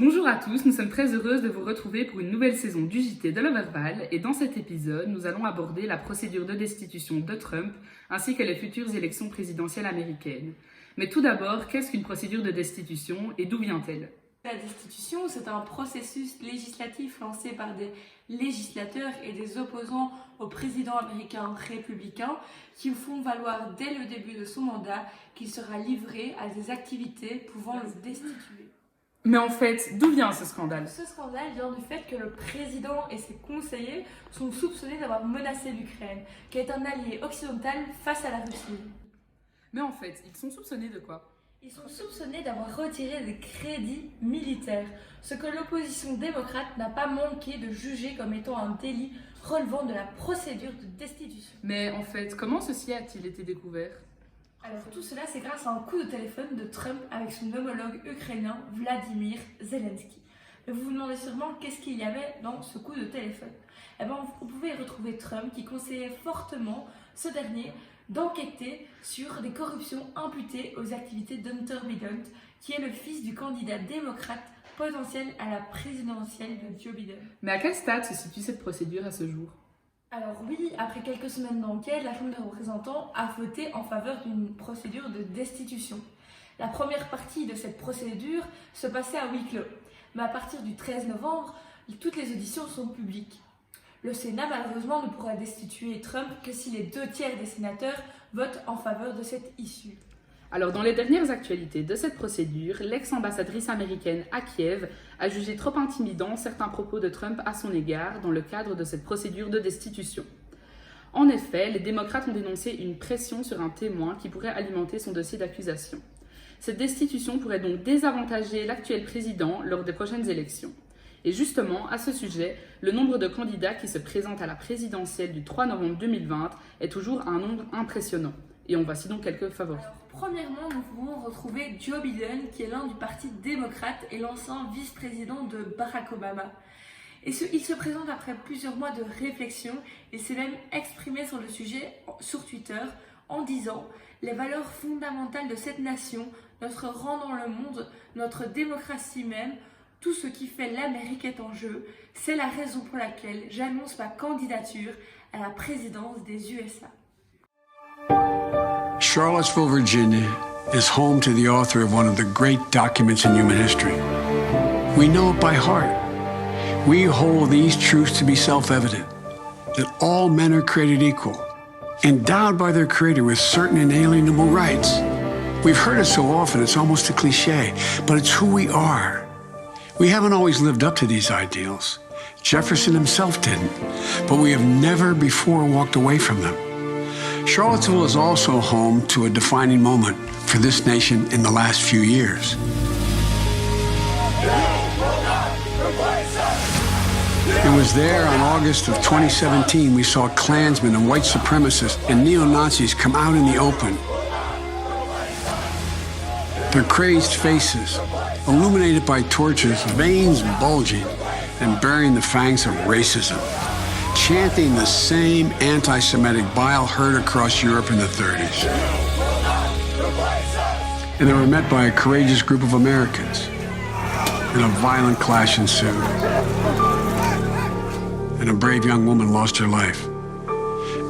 Bonjour à tous, nous sommes très heureuses de vous retrouver pour une nouvelle saison du JT de l'Overball et dans cet épisode, nous allons aborder la procédure de destitution de Trump ainsi que les futures élections présidentielles américaines. Mais tout d'abord, qu'est-ce qu'une procédure de destitution et d'où vient-elle ? La destitution, c'est un processus législatif lancé par des législateurs et des opposants au président américain républicain qui font valoir dès le début de son mandat qu'il sera livré à des activités pouvant le destituer. Mais en fait, d'où vient ce scandale ? Ce scandale vient du fait que le président et ses conseillers sont soupçonnés d'avoir menacé l'Ukraine, qui est un allié occidental face à la Russie. Mais en fait, ils sont soupçonnés de quoi ? Ils sont soupçonnés d'avoir retiré des crédits militaires, ce que l'opposition démocrate n'a pas manqué de juger comme étant un délit relevant de la procédure de destitution. Mais en fait, comment ceci a-t-il été découvert ? Alors tout cela, c'est grâce à un coup de téléphone de Trump avec son homologue ukrainien Vladimir Zelensky. Mais vous vous demandez sûrement qu'est-ce qu'il y avait dans ce coup de téléphone. Eh bien, vous pouvez retrouver Trump qui conseillait fortement ce dernier d'enquêter sur des corruptions imputées aux activités d'Hunter Biden, qui est le fils du candidat démocrate potentiel à la présidentielle de Joe Biden. Mais à quel stade se situe cette procédure à ce jour ? Alors oui, après quelques semaines d'enquête, la Chambre des représentants a voté en faveur d'une procédure de destitution. La première partie de cette procédure se passait à huis clos, mais à partir du 13 novembre, toutes les auditions sont publiques. Le Sénat, malheureusement, ne pourra destituer Trump que si les 2/3 des sénateurs votent en faveur de cette issue. Alors, dans les dernières actualités de cette procédure, l'ex-ambassadrice américaine à Kiev a jugé trop intimidants certains propos de Trump à son égard dans le cadre de cette procédure de destitution. En effet, les démocrates ont dénoncé une pression sur un témoin qui pourrait alimenter son dossier d'accusation. Cette destitution pourrait donc désavantager l'actuel président lors des prochaines élections. Et justement, à ce sujet, le nombre de candidats qui se présentent à la présidentielle du 3 novembre 2020 est toujours un nombre impressionnant. Et on voici donc quelques favoris. Alors, premièrement, nous pouvons retrouver Joe Biden, qui est l'un du Parti démocrate et l'ancien vice-président de Barack Obama. Et il se présente après plusieurs mois de réflexion. Il s'est même exprimé sur le sujet sur Twitter en disant « Les valeurs fondamentales de cette nation, notre rang dans le monde, notre démocratie même, tout ce qui fait l'Amérique est en jeu. C'est la raison pour laquelle j'annonce ma candidature à la présidence des USA. » Charlottesville, Virginia is home to the author of one of the great documents in human history. We know it by heart. We hold these truths to be self-evident, that all men are created equal, endowed by their Creator with certain inalienable rights. We've heard it so often, it's almost a cliche, but it's who we are. We haven't always lived up to these ideals. Jefferson himself didn't, but we have never before walked away from them. Charlottesville is also home to a defining moment for this nation in the last few years. It was there on August of 2017 we saw Klansmen and white supremacists and neo-Nazis come out in the open. Their crazed faces, illuminated by torches, veins bulging and bearing the fangs of racism, chanting the same anti-Semitic bile heard across Europe in the 30s. And they were met by a courageous group of Americans, and a violent clash ensued. And a brave young woman lost her life.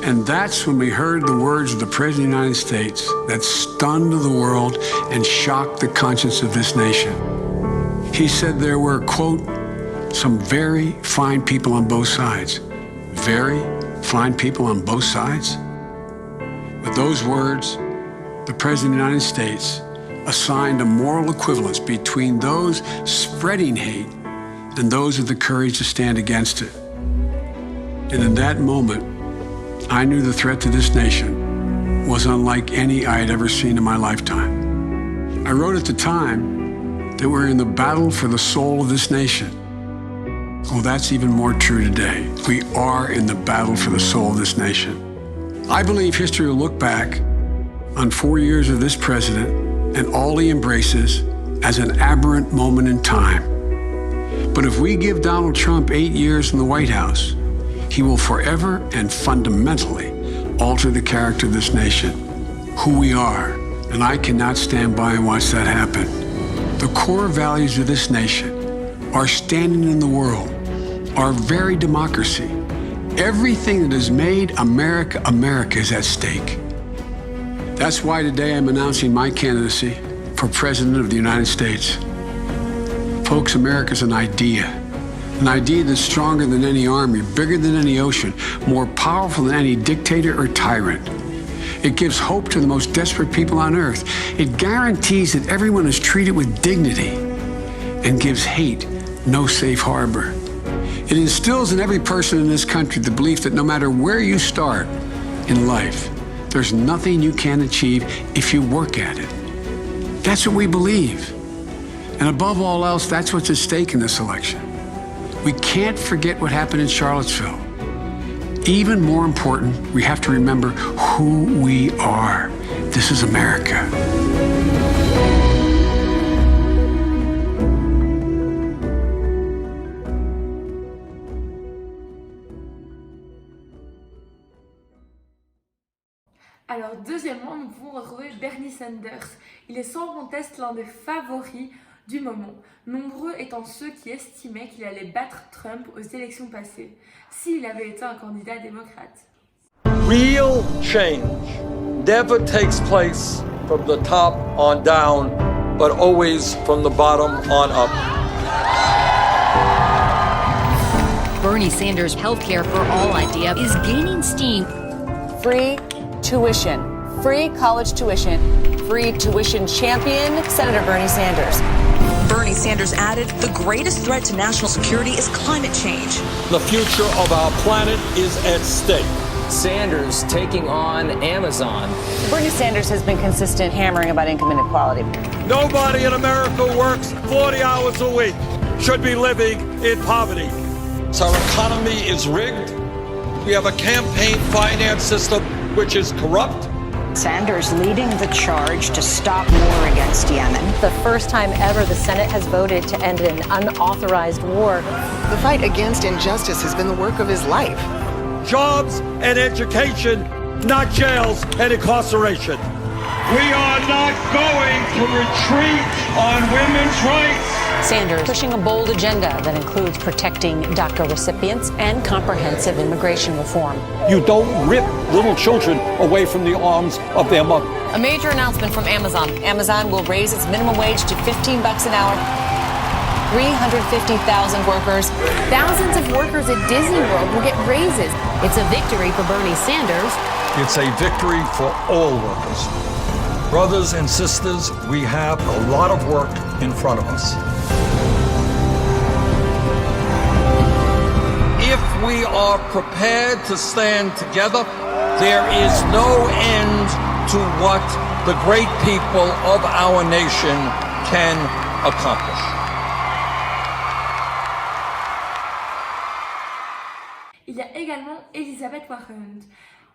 And that's when we heard the words of the President of the United States that stunned the world and shocked the conscience of this nation. He said there were, quote, some very fine people on both sides. Very fine people on both sides? With those words, the President of the United States assigned a moral equivalence between those spreading hate and those with the courage to stand against it. And in that moment, I knew the threat to this nation was unlike any I had ever seen in my lifetime. I wrote at the time that we're in the battle for the soul of this nation. Well, that's even more true today. We are in the battle for the soul of this nation. I believe history will look back on 4 years of this president and all he embraces as an aberrant moment in time. But if we give Donald Trump 8 years in the White House, he will forever and fundamentally alter the character of this nation, who we are, and I cannot stand by and watch that happen. The core values of this nation, our standing in the world, our very democracy. Everything that has made America America is at stake. That's why today I'm announcing my candidacy for President of the United States. Folks, America's an idea that's stronger than any army, bigger than any ocean, more powerful than any dictator or tyrant. It gives hope to the most desperate people on earth. It guarantees that everyone is treated with dignity and gives hate no safe harbor. It instills in every person in this country the belief that no matter where you start in life, there's nothing you can't achieve if you work at it. That's what we believe. And above all else, that's what's at stake in this election. We can't forget what happened in Charlottesville. Even more important, we have to remember who we are. This is America. Alors, deuxièmement, nous pouvons retrouver Bernie Sanders. Il est sans conteste l'un des favoris du moment, nombreux étant ceux qui estimaient qu'il allait battre Trump aux élections passées, s'il avait été un candidat démocrate. Real change never takes place from the top on down, but always from the bottom on up. Bernie Sanders' healthcare for all idea is gaining steam. Free tuition, free college tuition, free tuition champion, Senator Bernie Sanders. Bernie Sanders added, the greatest threat to national security is climate change. The future of our planet is at stake. Sanders taking on Amazon. Bernie Sanders has been consistent hammering about income inequality. Nobody in America works 40 hours a week, should be living in poverty. So our economy is rigged. We have a campaign finance system which is corrupt. Sanders leading the charge to stop war against Yemen. The first time ever the Senate has voted to end an unauthorized war. The fight against injustice has been the work of his life. Jobs and education, not jails and incarceration. We are not going to retreat on women's rights. Sanders pushing a bold agenda that includes protecting DACA recipients and comprehensive immigration reform. You don't rip little children away from the arms of their mother. A major announcement from Amazon. Amazon will raise its minimum wage to $15 an hour. 350,000 workers. Thousands of workers at Disney World will get raises. It's a victory for Bernie Sanders. It's a victory for all workers. Brothers and sisters, we have a lot of work in front of us. If we are prepared to stand together, there is no end to what the great people of our nation can accomplish. Il y a également Elizabeth Warren.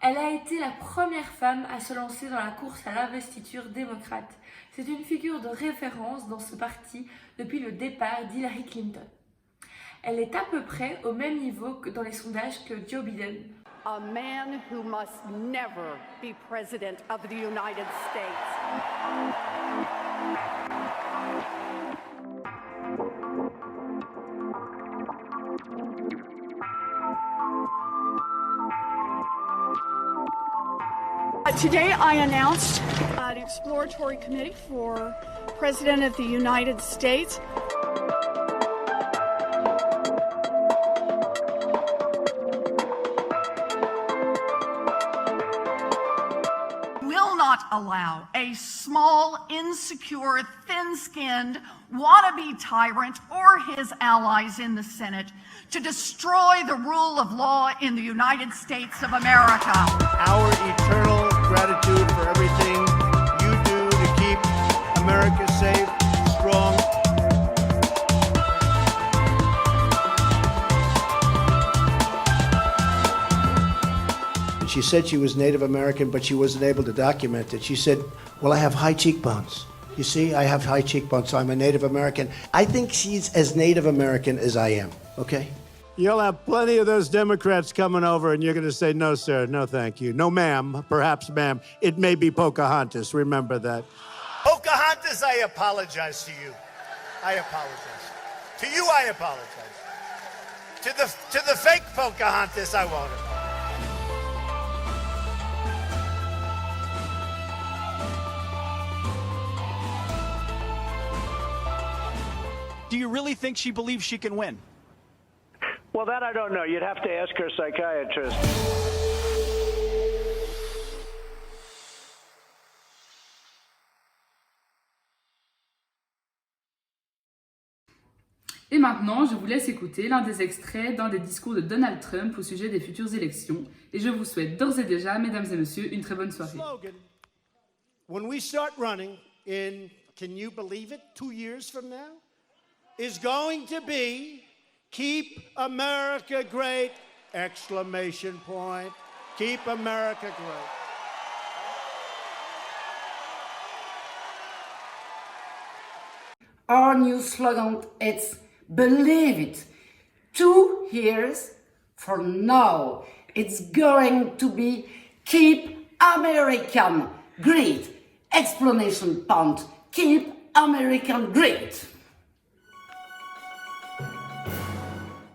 Elle a été la première femme à se lancer dans la course à l'investiture démocrate. C'est une figure de référence dans ce parti depuis le départ d'Hillary Clinton. Elle est à peu près au même niveau que dans les sondages que Joe Biden. A man who must never be president of the United States. Today I announced an exploratory committee for President of the United States. Will not allow a small, insecure, thin-skinned, wannabe tyrant or his allies in the Senate to destroy the rule of law in the United States of America. Our eternal gratitude for everything you do to keep America safe, strong. She said she was Native American, but she wasn't able to document it. She said, well, I have high cheekbones. You see, I have high cheekbones, so I'm a Native American. I think she's as Native American as I am, okay? You'll have plenty of those Democrats coming over, and you're going to say, no, sir, no, thank you. No, ma'am, perhaps, ma'am. It may be Pocahontas. Remember that. Pocahontas, I apologize to you. I apologize. To you, I apologize. To the fake Pocahontas, I won't apologize. Do you really think she believes she can win? Well, that I don't know. You'd have to ask her psychiatrist. Et maintenant, je vous laisse écouter l'un des extraits d'un des discours de Donald Trump au sujet des futures élections. Et je vous souhaite d'ores et déjà, mesdames et messieurs, une très bonne soirée. When we start running in, can you believe it, 2 years from now, is going to be Keep America Great, exclamation point. Keep America Great. Our new slogan is Believe it. 2 years from now, it's going to be Keep American Great, exclamation point. Keep American Great.